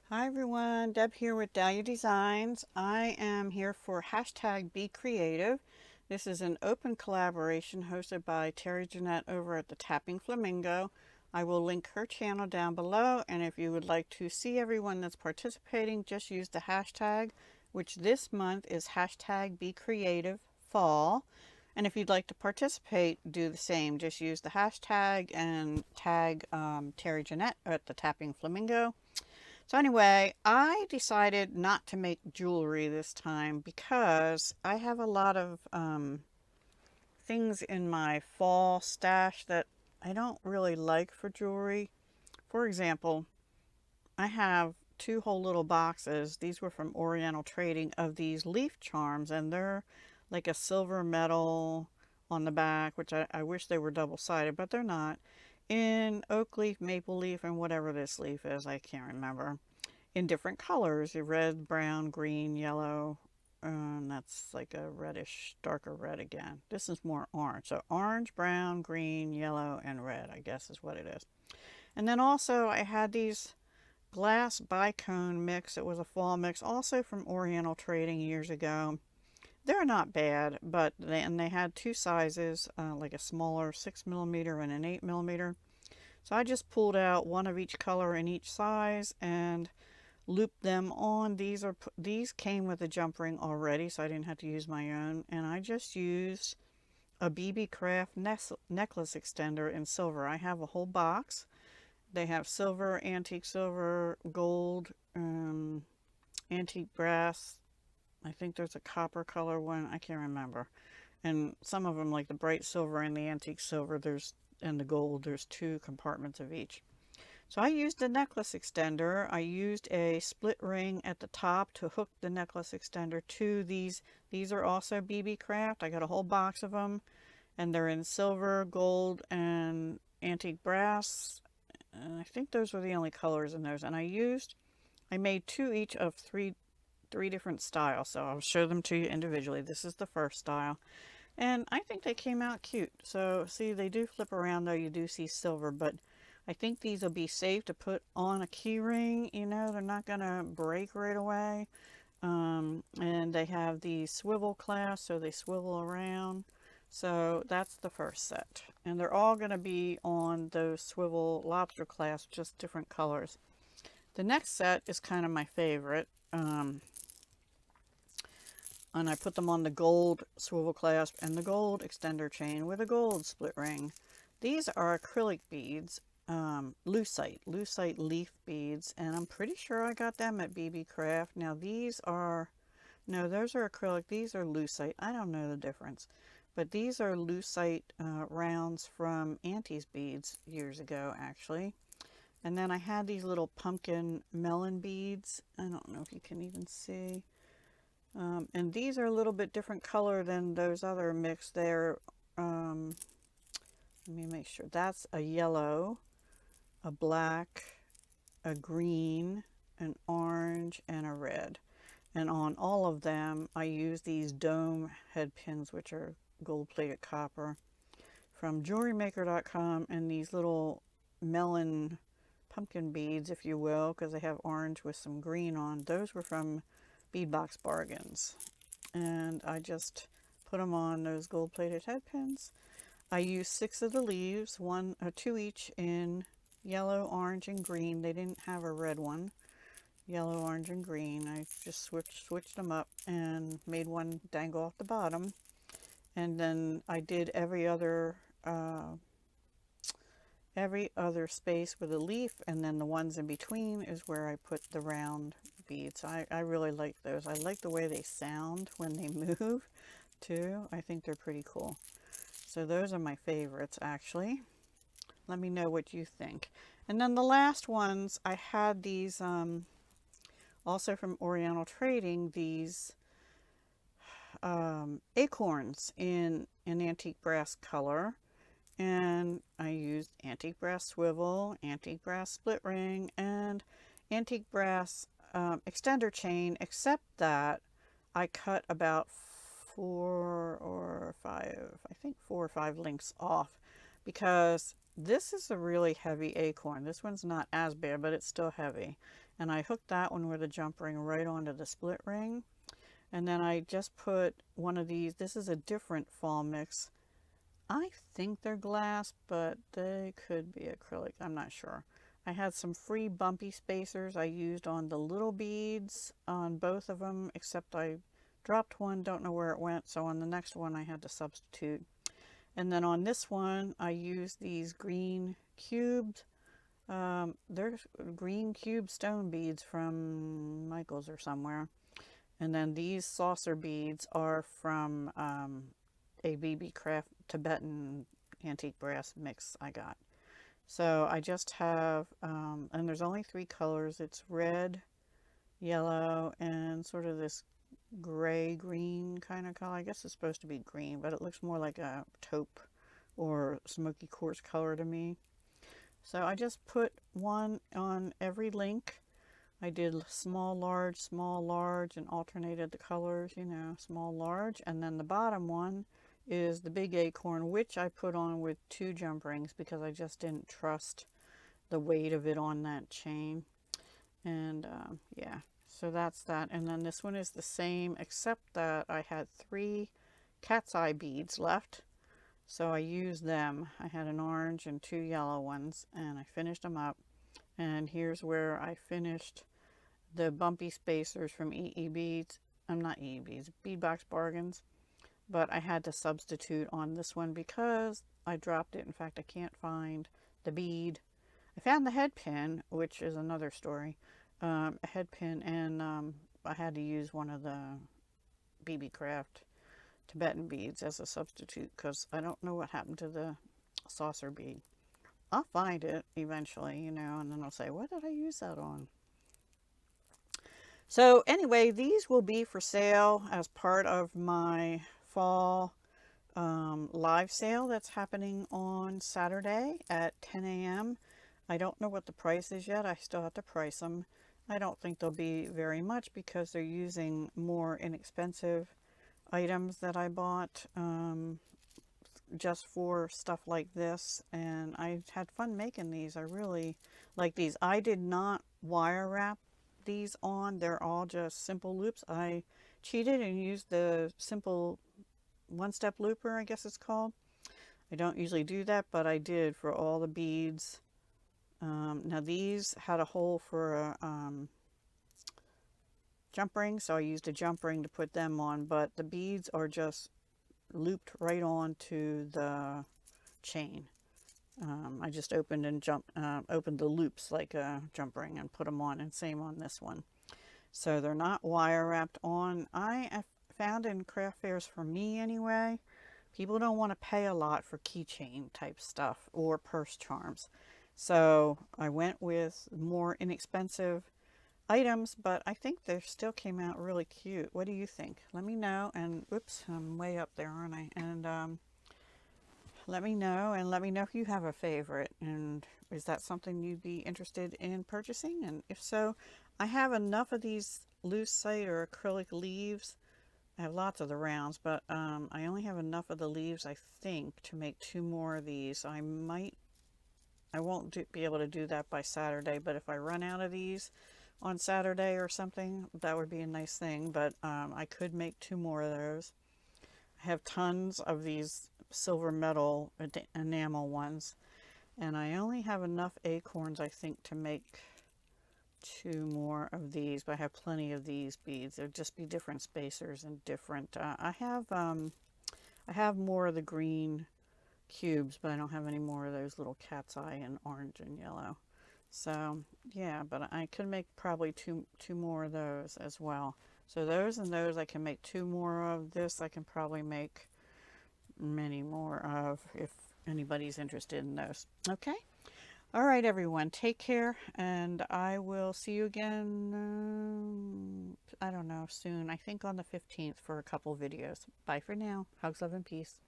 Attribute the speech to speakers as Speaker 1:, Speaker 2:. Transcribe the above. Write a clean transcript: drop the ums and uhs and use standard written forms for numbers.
Speaker 1: Hi everyone, Deb here with Dahlia Designs. I am here for hashtag Be Creative. This is an open collaboration hosted by Terry Jeanette over at the Tapping Flamingo. I will link her channel down below, and if you would like to see everyone that's participating, just use the hashtag, which this month is hashtag Be Creative Fall. And if you'd like to participate, do the same. Just use the hashtag and tag Terry Jeanette at the Tapping Flamingo. So anyway, I decided not to make jewelry this time because I have a lot of things in my fall stash that I don't really like for jewelry. For example, I have two whole little boxes. These were from Oriental Trading of these leaf charms, and they're like a silver metal on the back, which I wish they were double-sided, but they're not. In oak leaf, maple leaf, and whatever this leaf is, I can't remember, in different colors, red, brown, green, yellow, and that's like a reddish, darker red again. This is more orange. So orange, brown, green, yellow, and red, I guess is what it is. And then also I had these glass bicone mix. It was a fall mix, also from Oriental Trading years ago. They're not bad, but they had two sizes, like a smaller 6 millimeter and an 8 millimeter. So I just pulled out one of each color in each size and looped them on. These came with a jump ring already, so I didn't have to use my own. And I just used a BB Craft necklace extender in silver. I have a whole box. They have silver, antique silver, gold, antique brass. I think there's a copper color one. I can't remember. And some of them, like the bright silver and the antique silver, and the gold, there's two compartments of each. So I used a necklace extender. I used a split ring at the top to hook the necklace extender to these. These are also BB Craft. I got a whole box of them, and they're in silver, gold, and antique brass. And I think those were the only colors in those. And I made two each of three different styles. So I'll show them to you individually. This is the first style. And I think they came out cute. So see, they do flip around though. You do see silver, but I think these will be safe to put on a key ring. You know, they're not going to break right away. And they have the swivel clasp, so they swivel around. So that's the first set. And they're all going to be on those swivel lobster clasps, just different colors. The next set is kind of my favorite. And I put them on the gold swivel clasp and the gold extender chain with a gold split ring. These are acrylic beads, lucite leaf beads, and I'm pretty sure I got them at BB Craft. Now these are, no, those are acrylic, these are lucite. I don't know the difference, but these are lucite rounds from Auntie's Beads years ago, actually. And then I had these little pumpkin melon beads. I don't know if you can even see. And these are a little bit different color than those other mix. Let me make sure. That's a yellow, a black, a green, an orange, and a red. And on all of them, I use these dome head pins, which are gold-plated copper, from jewelrymaker.com, and these little melon pumpkin beads, if you will, because they have orange with some green on. Those were from Beadbox Bargains. And I just put them on those gold-plated head pins. I used 6 of the leaves, two each in yellow, orange, and green. They didn't have a red one. Yellow, orange, and green. I just switched them up and made one dangle off the bottom. And then I did every other space with a leaf, and then the ones in between is where I put the round beads. I really like those. I like the way they sound when they move too. I think they're pretty cool. So those are my favorites, actually. Let me know what you think. And then the last ones, I had these also from Oriental Trading, these acorns in an antique brass color. And I used antique brass swivel, antique brass split ring, and antique brass extender chain, except that I cut about 4 or 5 links off, because this is a really heavy acorn. This one's not as bad, but it's still heavy. and I hooked that one with a jump ring right onto the split ring. And then I just put one of these. This is a different fall mix. I think they're glass, but they could be acrylic. I'm not sure. I had some free bumpy spacers I used on the little beads on both of them, except I dropped one, don't know where it went, so on the next one I had to substitute. And then on this one I used these green cubes. They're green cube stone beads from Michael's or somewhere. And then these saucer beads are from a BB Craft Tibetan antique brass mix I got. So I just have, and there's only 3 colors. It's red, yellow, and sort of this gray-green kind of color. I guess it's supposed to be green, but it looks more like a taupe or smoky quartz color to me. So I just put one on every link. I did small, large, and alternated the colors, you know, small, large. And then the bottom one is the big acorn, which I put on with 2 jump rings because I just didn't trust the weight of it on that chain. And yeah, so that's that. And then this one is the same, except that I had 3 cat's eye beads left. So I used them. I had an orange and 2 yellow ones, and I finished them up. And here's where I finished the bumpy spacers from EE Beads. I'm not EE Beads, Beadbox Bargains. But I had to substitute on this one because I dropped it. In fact, I can't find the bead. I found the head pin, which is another story. A head pin, and I had to use one of the BB Craft Tibetan beads as a substitute because I don't know what happened to the saucer bead. I'll find it eventually, you know, and then I'll say, what did I use that on? So anyway, these will be for sale as part of my fall live sale that's happening on Saturday at 10 a.m. I don't know what the price is yet. I still have to price them. I don't think they'll be very much because they're using more inexpensive items that I bought just for stuff like this, and I had fun making these. I really like these. I did not wire wrap these on. They're all just simple loops. I cheated and used the simple one-step looper, I guess it's called. I don't usually do that, but I did for all the beads. Now these had a hole for a jump ring, so I used a jump ring to put them on, but the beads are just looped right onto the chain. I just opened the loops like a jump ring and put them on, and same on this one. So they're not wire wrapped on. I found in craft fairs, for me anyway, people don't want to pay a lot for keychain type stuff or purse charms. So I went with more inexpensive items, but I think they still came out really cute. What do you think? Let me know. And oops, I'm way up there, aren't I? And let me know, and let me know if you have a favorite, and is that something you'd be interested in purchasing? And if so, I have enough of these lucite or acrylic leaves. I have lots of the rounds, but I only have enough of the leaves, I think, to make 2 more of these. I won't be able to do that by Saturday, but if I run out of these on Saturday or something, that would be a nice thing. But I could make 2 more of those. I have tons of these silver metal enamel ones, and I only have enough acorns, I think, to make 2 more of these, but I have plenty of these beads. There'll just be different spacers and different I have more of the green cubes, but I don't have any more of those little cat's eye and orange and yellow. So yeah, but I could make probably two more of those as well. So those and those I can make 2 more of. This I can probably make many more of if anybody's interested in those. Okay. All right, everyone, take care, and I will see you again, I don't know, soon. I think on the 15th for a couple videos. Bye for now. Hugs, love, and peace.